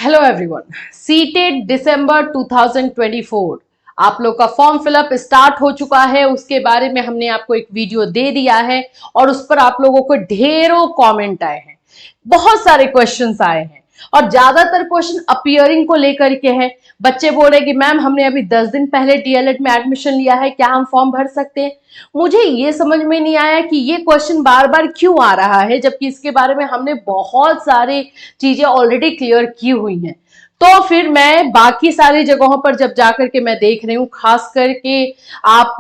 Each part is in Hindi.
हेलो एवरीवन, सीटेट दिसंबर 2024 आप लोग का फॉर्म फिलअप स्टार्ट हो चुका है। उसके बारे में हमने आपको एक वीडियो दे दिया है और उस पर आप लोगों को ढेरों कमेंट आए हैं, बहुत सारे क्वेश्चंस आए हैं और ज्यादातर क्वेश्चन अपीयरिंग को लेकर के हैं। बच्चे बोल रहे कि मैम हमने अभी 10 दिन पहले डीएलएड में एडमिशन लिया है, क्या हम फॉर्म भर सकते हैं? मुझे ये समझ में नहीं आया कि ये क्वेश्चन बार बार क्यों आ रहा है, जबकि इसके बारे में हमने बहुत सारी चीजें ऑलरेडी क्लियर की हुई हैं। तो फिर मैं बाकी सारी जगहों पर जब जाकर के मैं देख रही हूँ, खास करके आप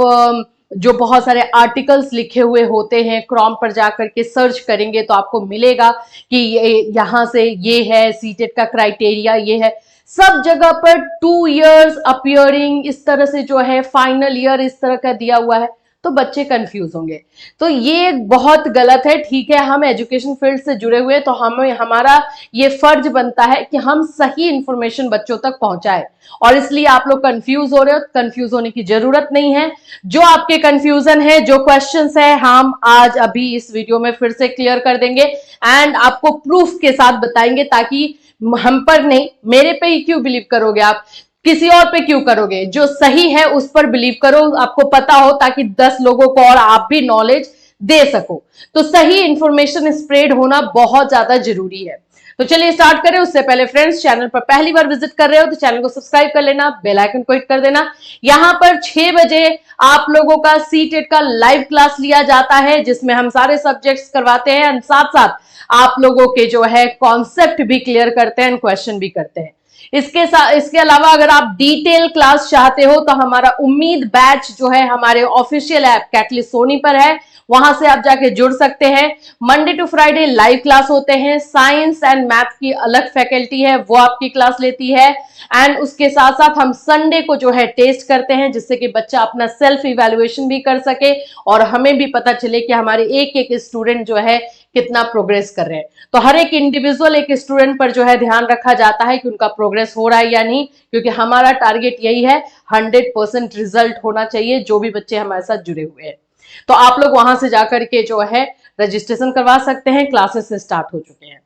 जो बहुत सारे आर्टिकल्स लिखे हुए होते हैं, क्रोम पर जाकर के सर्च करेंगे तो आपको मिलेगा कि ये यहाँ से ये है, सीटेट का क्राइटेरिया ये है। सब जगह पर 2 इयर्स अपीयरिंग इस तरह से जो है, फाइनल ईयर इस तरह का दिया हुआ है, तो बच्चे कंफ्यूज होंगे। तो ये बहुत गलत है। ठीक है, हम एजुकेशन फील्ड से जुड़े हुए, तो हमारा ये फर्ज बनता है कि हम सही इंफॉर्मेशन बच्चों तक पहुंचाएं, और इसलिए आप लोग कंफ्यूज हो रहे हो। कंफ्यूज होने की जरूरत नहीं है। जो आपके कंफ्यूजन है, जो क्वेश्चंस है, हम आज अभी इस वीडियो में फिर से क्लियर कर देंगे एंड आपको प्रूफ के साथ बताएंगे, ताकि हम पर नहीं, मेरे पे ही क्यों बिलीव करोगे आप, किसी और पे क्यों करोगे? जो सही है उस पर बिलीव करो, आपको पता हो, ताकि 10 लोगों को और आप भी नॉलेज दे सको। तो सही इंफॉर्मेशन स्प्रेड होना बहुत ज्यादा जरूरी है। तो चलिए स्टार्ट करें। उससे पहले फ्रेंड्स, चैनल पर पहली बार विजिट कर रहे हो तो चैनल को सब्सक्राइब कर लेना, बेल आइकन को हिट कर देना। यहां पर 6 बजे आप लोगों का सीटेट का लाइव क्लास लिया जाता है, जिसमें हम सारे सब्जेक्ट्स करवाते हैं और साथ साथ आप लोगों के जो है कॉन्सेप्ट भी क्लियर करते हैं, क्वेश्चन भी करते हैं। इसके अलावा अगर आप डिटेल क्लास चाहते हो तो हमारा उम्मीद बैच जो है हमारे ऑफिशियल ऐप कैटलिस्ट सोनी पर है, वहां से आप जाके जुड़ सकते हैं। Monday to Friday live class होते हैं। साइंस एंड मैथ की अलग फैकल्टी है, वो आपकी क्लास लेती है एंड उसके साथ साथ हम संडे को जो है टेस्ट करते हैं, जिससे कि बच्चा अपना सेल्फ इवैल्यूएशन भी कर सके और हमें भी पता चले कि हमारे एक एक स्टूडेंट जो है कितना प्रोग्रेस कर रहे हैं। तो हर एक इंडिविजुअल एक स्टूडेंट पर जो है ध्यान रखा जाता है कि उनका प्रोग्रेस हो रहा है या नहीं, क्योंकि हमारा टारगेट यही है 100% रिजल्ट होना चाहिए जो भी बच्चे हमारे साथ जुड़े हुए हैं। तो आप लोग वहां से जाकर के जो है रजिस्ट्रेशन करवा सकते हैं। क्लासेस स्टार्ट हो चुके हैं।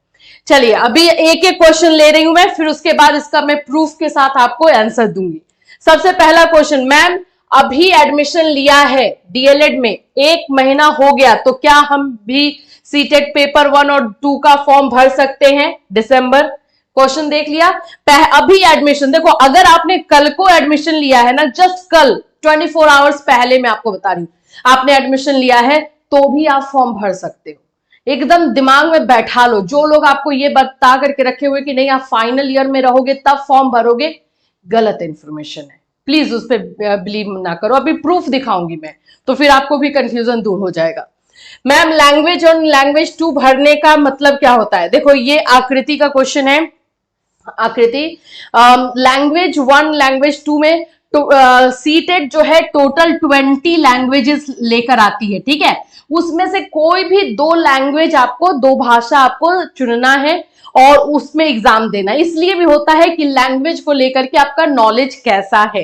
चलिए अभी एक एक क्वेश्चन ले रही हूं मैं, फिर उसके बाद इसका मैं प्रूफ के साथ आपको आंसर दूंगी। सबसे पहला क्वेश्चन, मैम अभी एडमिशन लिया है डीएलएड में, 1 महीना हो गया, तो क्या हम भी सीटेट पेपर 1 और 2 का फॉर्म भर सकते हैं दिसंबर? क्वेश्चन देख लिया। अभी एडमिशन, देखो अगर आपने कल को एडमिशन लिया है ना, जस्ट कल 24 आवर्स पहले, मैं आपको बता रही हूं, आपने एडमिशन लिया है तो भी आप फॉर्म भर सकते हो। एकदम दिमाग में बैठा लो। जो लोग आपको ये बता करके रखे हुए कि नहीं आप फाइनल ईयर में रहोगे तब फॉर्म भरोगे, गलत इंफॉर्मेशन है। प्लीज उस पर बिलीव ना करो। अभी प्रूफ दिखाऊंगी मैं, तो फिर आपको भी कंफ्यूजन दूर हो जाएगा। मैम लैंग्वेज और लैंग्वेज 2 भरने का मतलब क्या होता है? देखो ये आकृति का क्वेश्चन है। आकृति, लैंग्वेज 1 लैंग्वेज 2 में सीटेट जो है टोटल 20 लैंग्वेजेस लेकर आती है, ठीक है। उसमें से कोई भी 2 लैंग्वेज आपको, 2 भाषा आपको चुनना है और उसमें एग्जाम देना। इसलिए भी होता है कि लैंग्वेज को लेकर के आपका नॉलेज कैसा है,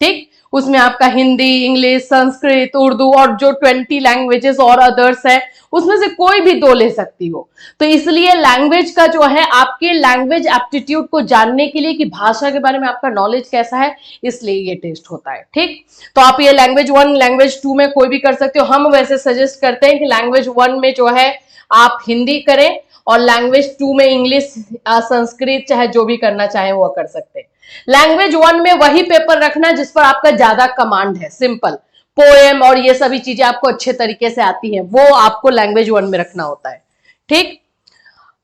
ठीक। उसमें आपका हिंदी, इंग्लिश, संस्कृत, उर्दू और जो 20 लैंग्वेजेस और अदर्स है, उसमें से कोई भी 2 ले सकती हो। तो इसलिए लैंग्वेज का जो है आपके लैंग्वेज एप्टीट्यूड को जानने के लिए कि भाषा के बारे में आपका नॉलेज कैसा है, इसलिए ये टेस्ट होता है, ठीक। तो आप ये लैंग्वेज 1 लैंग्वेज 2 में कोई भी कर सकते हो। हम वैसे सजेस्ट करते हैं कि लैंग्वेज 1 में जो है आप हिंदी करें और लैंग्वेज 2 में इंग्लिश, संस्कृत, चाहे जो भी करना चाहे वो कर सकते हैं। लैंग्वेज 1 में वही पेपर रखना जिस पर आपका ज्यादा कमांड है, सिंपल पोएम और ये सभी चीजें आपको अच्छे तरीके से आती हैं, वो आपको लैंग्वेज 1 में रखना होता है, ठीक।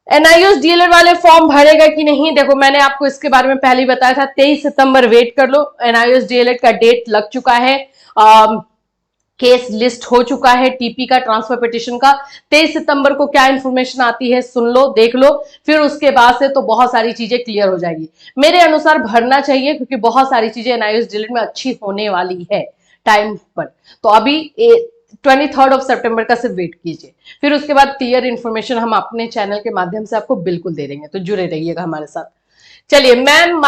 एनआईयूएस डीएलएड वाले फॉर्म भरेगा कि नहीं, देखो मैंने आपको इसके बारे में पहले ही बताया था। 23 सितंबर वेट कर लो। एनआईयूएस डीएलएड का डेट लग चुका है, केस लिस्ट हो चुका है टीपी का, ट्रांसफर पिटिशन का। 23 सितंबर को क्या इंफॉर्मेशन आती है सुन लो, देख लो, फिर उसके बाद से तो बहुत सारी चीजें क्लियर हो जाएगी। मेरे अनुसार भरना चाहिए, क्योंकि बहुत सारी चीजें एनआईयूएस डीएलएड में अच्छी होने वाली है टाइम पर। तो अभी 23 सितंबर का सिर्फ वेट कीजिए, फिर उसके बाद क्लियर इंफॉर्मेशन हम अपने चैनल के माध्यम से आपको बिल्कुल दे देंगे, तो जुड़े रहिएगा हमारे साथ। चलिए ma'am,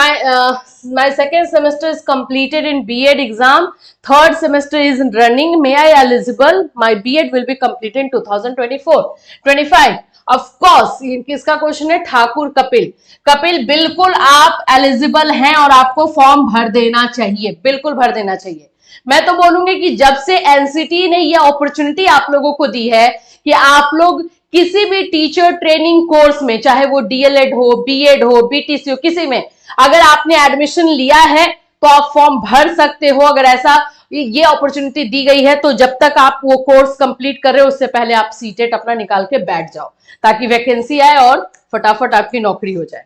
my second semester is completed in B.Ed exam, third semester is running, may I eligible? My B.Ed will be completed in 2024-25. Of course किसका क्वेश्चन है, ठाकुर कपिल। कपिल बिल्कुल आप एलिजिबल हैं और आपको फॉर्म भर देना चाहिए, बिल्कुल भर देना चाहिए। मैं तो बोलूंगी कि जब से एनसीटी ने यह अपॉर्चुनिटी आप लोगों को दी है कि आप लोग किसी भी टीचर ट्रेनिंग कोर्स में, चाहे वो डीएलएड हो, बीएड हो, बीटीसी हो, किसी में अगर आपने एडमिशन लिया है तो आप फॉर्म भर सकते हो। अगर ऐसा ये अपॉर्चुनिटी दी गई है तो जब तक आप वो कोर्स कंप्लीट कर रहे हो उससे पहले आप सीटेट अपना निकाल के बैठ जाओ ताकि वैकेंसी आए और फटाफट आपकी नौकरी हो जाए।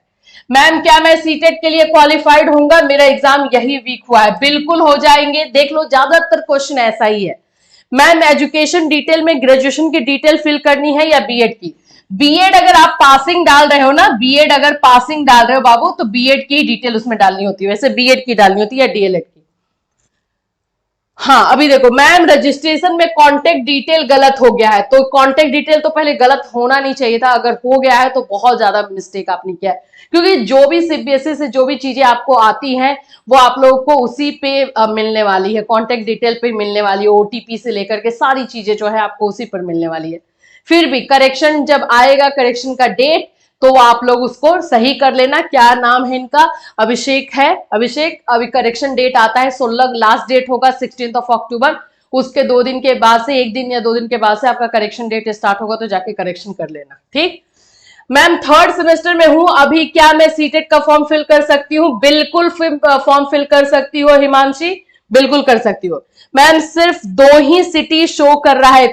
मैम क्या मैं सीटेट के लिए क्वालिफाइड होऊंगा, मेरा एग्जाम यही वीक हुआ है, बिल्कुल हो जाएंगे। देख लो ज्यादातर क्वेश्चन ऐसा ही है। मैम एजुकेशन डिटेल में ग्रेजुएशन की डिटेल फिल करनी है या बीएड की? बीएड अगर आप पासिंग डाल रहे हो ना, बीएड अगर पासिंग डाल रहे हो बाबू तो बीएड की डिटेल उसमें डालनी होती है, वैसे बीएड की डालनी होती है या डीएलएड की। हाँ अभी देखो मैम रजिस्ट्रेशन में कॉन्टेक्ट डिटेल गलत हो गया है, तो कॉन्टेक्ट डिटेल तो पहले गलत होना नहीं चाहिए था, अगर हो गया है तो बहुत ज्यादा मिस्टेक आपने किया है, क्योंकि जो भी सीबीएसई से जो भी चीजें आपको आती हैं वो आप लोगों को उसी पे मिलने वाली है, कॉन्टेक्ट डिटेल पे मिलने वाली है, ओटीपी से लेकर के सारी चीजें जो है आपको उसी पर मिलने वाली है। फिर भी करेक्शन जब आएगा, करेक्शन का डेट, तो आप लोग उसको सही कर लेना। क्या नाम है इनका, अभिषेक है, अभिषेक। अभी करेक्शन डेट आता है 16, लास्ट डेट होगा 16 अक्टूबर, उसके 2 दिन के बाद से, 1 दिन या 2 दिन के बाद से आपका करेक्शन डेट स्टार्ट होगा, तो जाके करेक्शन कर लेना, ठीक। मैम 3rd सेमेस्टर में हूं अभी, क्या मैं सीटेट का फॉर्म फिल कर सकती हूँ? बिल्कुल फॉर्म फिल कर सकती हो हिमांशी, बिल्कुल कर सकती हो। मैम सिर्फ 2 ही सिटी शो कर रहा है,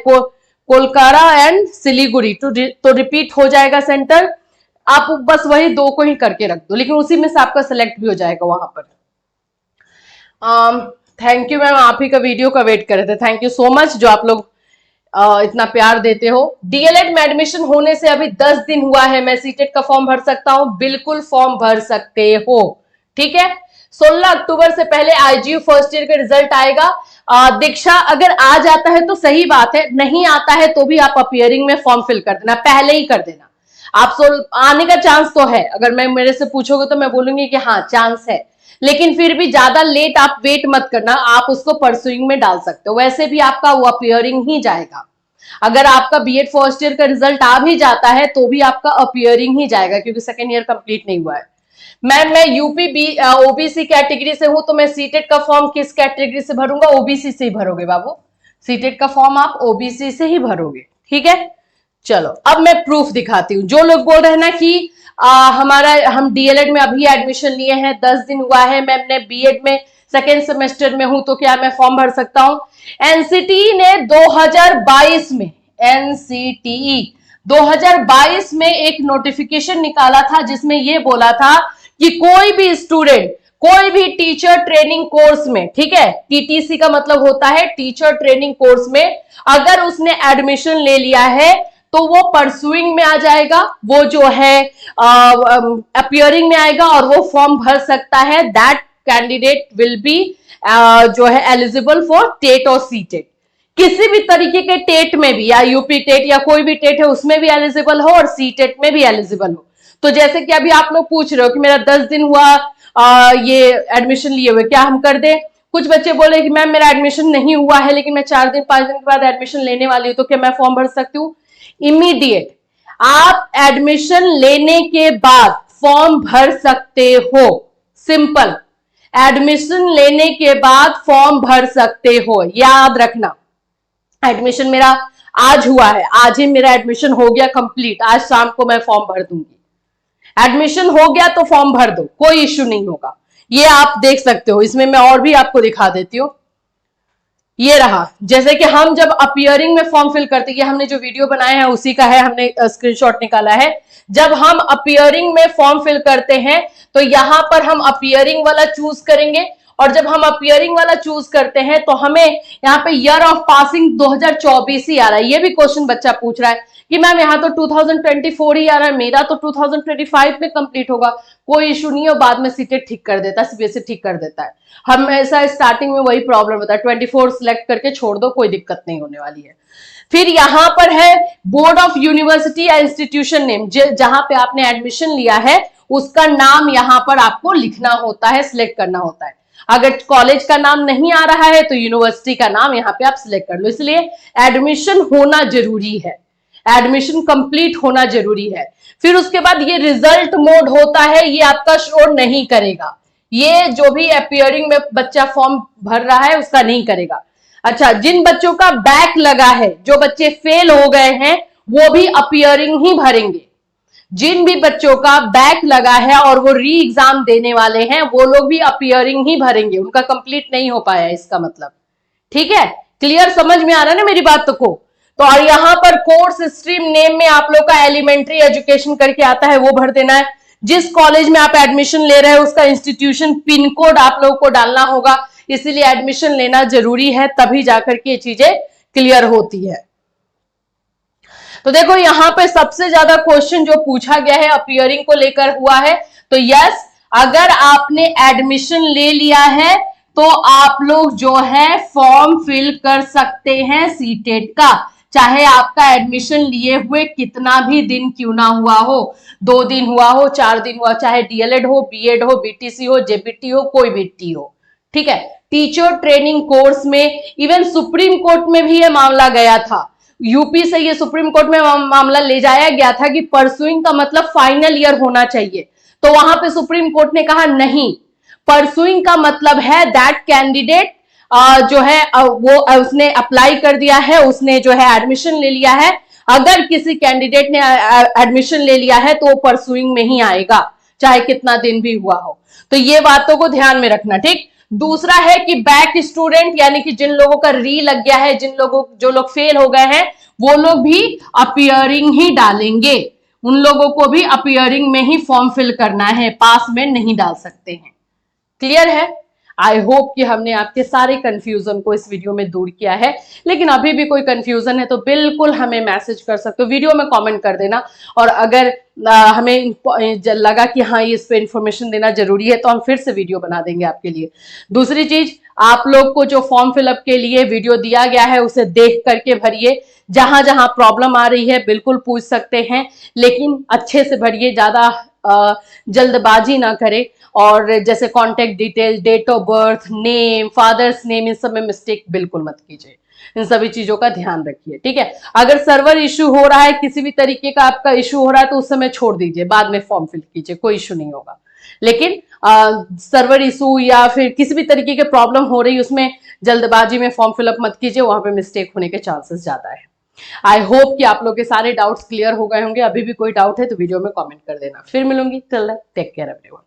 कोलकाता एंड सिलीगुड़ी, तो रिपीट हो जाएगा सेंटर, आप बस वही 2 को ही करके रख दो, लेकिन उसी में से आपका सिलेक्ट भी हो जाएगा वहां पर। थैंक यू मैम, आप ही का वीडियो का वेट कर रहे थे, थैंक यू सो मच जो आप लोग इतना प्यार देते हो। डीएलएड में एडमिशन होने से अभी 10 दिन हुआ है, मैं सीटेट का फॉर्म भर सकता हूं? बिल्कुल फॉर्म भर सकते हो, ठीक है। 16 अक्टूबर से पहले आईजीयू फर्स्ट ईयर का रिजल्ट आएगा। दीक्षा अगर आ जाता है तो सही बात है, नहीं आता है तो भी आप अपीयरिंग में फॉर्म फिल कर देना, पहले ही कर देना। आप आने का चांस तो है, अगर मैं मेरे से पूछोगे तो मैं बोलूंगी कि हाँ चांस है, लेकिन फिर भी ज्यादा लेट आप वेट मत करना, आप उसको परसुइंग में डाल सकते हो, वैसे भी आपका वो अपीयरिंग ही जाएगा। अगर आपका बीएड फर्स्ट ईयर का रिजल्ट आ भी जाता है तो भी आपका अपीयरिंग ही जाएगा, क्योंकि सेकेंड ईयर कंप्लीट नहीं हुआ है। मैम मैं यूपी ओबीसी कैटेगरी से हूं, तो मैं सीटेट का फॉर्म किस कैटेगरी से भरूंगा? ओबीसी से ही भरोगे बाबू, सीटेट का फॉर्म आप ओबीसी से ही भरोगे, ठीक है। चलो अब मैं प्रूफ दिखाती हूँ। जो लोग बोल रहे हैं ना कि हम डीएलएड में अभी एडमिशन लिए हैं, 10 दिन हुआ है, मैं बीएड में 2nd सेमेस्टर में हूं, तो क्या मैं फॉर्म भर सकता हूं? एनसीटी ने 2022 में, एनसीटीई 2022 में एक नोटिफिकेशन निकाला था जिसमें यह बोला था कि कोई भी स्टूडेंट कोई भी टीचर ट्रेनिंग कोर्स में, ठीक है, टीटीसी का मतलब होता है टीचर ट्रेनिंग कोर्स में, अगर उसने एडमिशन ले लिया है तो वो परसुइंग में आ जाएगा, वो जो है अपीयरिंग में आएगा और वो फॉर्म भर सकता है। दैट कैंडिडेट विल बी जो है एलिजिबल फॉर टेट और सी टेट, किसी भी तरीके के टेट में भी, या यूपी टेट या कोई भी टेट है उसमें भी एलिजिबल हो और सी टेट में भी एलिजिबल हो। तो जैसे कि अभी आप लोग पूछ रहे हो कि मेरा 10 दिन हुआ ये एडमिशन लिए हुए, क्या हम कर दें? कुछ बच्चे बोले कि मैम मेरा एडमिशन नहीं हुआ है लेकिन मैं 4 दिन 5 दिन के बाद एडमिशन लेने वाली हूं, तो क्या मैं फॉर्म भर सकती हूँ? इमीडिएट आप एडमिशन लेने के बाद फॉर्म भर सकते हो, सिंपल, एडमिशन लेने के बाद फॉर्म भर सकते हो, याद रखना। एडमिशन मेरा आज हुआ है, आज ही मेरा एडमिशन हो गया कंप्लीट, आज शाम को मैं फॉर्म भर दूंगी। एडमिशन हो गया तो फॉर्म भर दो, कोई इश्यू नहीं होगा। ये आप देख सकते हो, इसमें मैं और भी आपको दिखा देती हूँ। ये रहा, जैसे कि हम जब अपीयरिंग में फॉर्म फिल करते हैं, हमने जो वीडियो बनाया है उसी का है, हमने स्क्रीनशॉट निकाला है। जब हम अपीयरिंग में फॉर्म फिल करते हैं तो यहां पर हम अपीयरिंग वाला चूज करेंगे, और जब हम अपीयरिंग वाला चूज करते हैं तो हमें यहाँ पे ईयर ऑफ पासिंग 2024 ही आ रहा है। ये भी क्वेश्चन बच्चा पूछ रहा है कि मैम यहाँ तो 2024 ही आ रहा है, मेरा तो 2025 में कंप्लीट होगा। कोई इशू नहीं है, बाद में सीटेट ठीक कर देता है, सीबीएसई ठीक कर देता है। हमेशा स्टार्टिंग में वही प्रॉब्लम होता है, 24 सिलेक्ट करके छोड़ दो, कोई दिक्कत नहीं होने वाली है। फिर यहाँ पर है बोर्ड ऑफ यूनिवर्सिटी या इंस्टीट्यूशन नेम, जहां पे आपने एडमिशन लिया है उसका नाम यहाँ पर आपको लिखना होता है, सिलेक्ट करना होता है। अगर कॉलेज का नाम नहीं आ रहा है तो यूनिवर्सिटी का नाम यहाँ पे आप सिलेक्ट कर लो। इसलिए एडमिशन होना जरूरी है, एडमिशन कंप्लीट होना जरूरी है। फिर उसके बाद ये रिजल्ट मोड होता है, ये आपका शो नहीं करेगा, ये जो भी अपीयरिंग में बच्चा फॉर्म भर रहा है उसका नहीं करेगा। अच्छा, जिन बच्चों का बैक लगा है, जो बच्चे फेल हो गए हैं, वो भी अपीयरिंग ही भरेंगे। जिन भी बच्चों का बैक लगा है और वो री एग्जाम देने वाले हैं, वो लोग भी अपीयरिंग ही भरेंगे, उनका कंप्लीट नहीं हो पाया इसका मतलब। ठीक है, क्लियर, समझ में आ रहा है ना मेरी बात को? तो और यहां पर कोर्स स्ट्रीम नेम में आप लोग का एलिमेंट्री एजुकेशन करके आता है, वो भर देना है। जिस कॉलेज में आप एडमिशन ले रहे हैं उसका इंस्टीट्यूशन पिन कोड आप लोग को डालना होगा, इसीलिए एडमिशन लेना जरूरी है, तभी जाकर के ये चीजें क्लियर होती है। तो देखो यहां पे सबसे ज्यादा क्वेश्चन जो पूछा गया है अपीयरिंग को लेकर हुआ है, तो यस, अगर आपने एडमिशन ले लिया है तो आप लोग जो है फॉर्म फिल कर सकते हैं सीटेट का, चाहे आपका एडमिशन लिए हुए कितना भी दिन क्यों ना हुआ हो, 2 दिन हुआ हो, 4 दिन हुआ, चाहे डीएलएड हो, बीएड हो, बीटीसी हो, जेबीटी हो, कोई भी टी हो। ठीक है, टीचर ट्रेनिंग कोर्स में, इवन सुप्रीम कोर्ट में भी ये मामला गया था, यूपी से ये सुप्रीम कोर्ट में मामला ले जाया गया था कि परसुइंग का मतलब फाइनल ईयर होना चाहिए, तो वहां पे सुप्रीम कोर्ट ने कहा नहीं, परसुइंग का मतलब है दैट कैंडिडेट जो है वो उसने अप्लाई कर दिया है, उसने जो है एडमिशन ले लिया है। अगर किसी कैंडिडेट ने एडमिशन ले लिया है तो वो परसुइंग में ही आएगा, चाहे कितना दिन भी हुआ हो। तो ये बातों को ध्यान में रखना। ठीक, दूसरा है कि बैक स्टूडेंट, यानी कि जिन लोगों का री लग गया है, जिन लोगों जो लोग फेल हो गए हैं, वो लोग भी अपीयरिंग ही डालेंगे, उन लोगों को भी अपीयरिंग में ही फॉर्म फिल करना है, पास में नहीं डाल सकते हैं। क्लियर है? आई होप कि हमने आपके सारे कंफ्यूजन को इस वीडियो में दूर किया है, लेकिन अभी भी कोई कंफ्यूजन है तो बिल्कुल हमें मैसेज कर सकते हो, वीडियो में कमेंट कर देना, और अगर हमें लगा कि हाँ इस पे इंफॉर्मेशन देना जरूरी है तो हम फिर से वीडियो बना देंगे आपके लिए। दूसरी चीज, आप लोग को जो फॉर्म फिलअप के लिए वीडियो दिया गया है उसे देख करके भरिए, जहां जहां प्रॉब्लम आ रही है बिल्कुल पूछ सकते हैं, लेकिन अच्छे से भरिए, ज्यादा जल्दबाजी ना करें, और जैसे contact detail, date of birth, name, father's name, इन सब में मिस्टेक बिल्कुल मत कीजिए, इन सभी चीजों का ध्यान रखिए। ठीक है, अगर सर्वर इशू हो रहा है, किसी भी तरीके का आपका इशू हो रहा है तो उस समय छोड़ दीजिए, बाद में फॉर्म फिल कीजिए, कोई इशू नहीं होगा। लेकिन सर्वर इशू या फिर किसी भी तरीके के प्रॉब्लम हो रही है उसमें जल्दबाजी में फॉर्म फिलअप मत कीजिए, वहां पे मिस्टेक होने के चांसेस ज्यादा है। आई होप कि आप लोग के सारे डाउट्स क्लियर हो गए होंगे। अभी भी कोई डाउट है तो वीडियो में कमेंट कर देना। फिर मिलूंगी, till then take care everyone.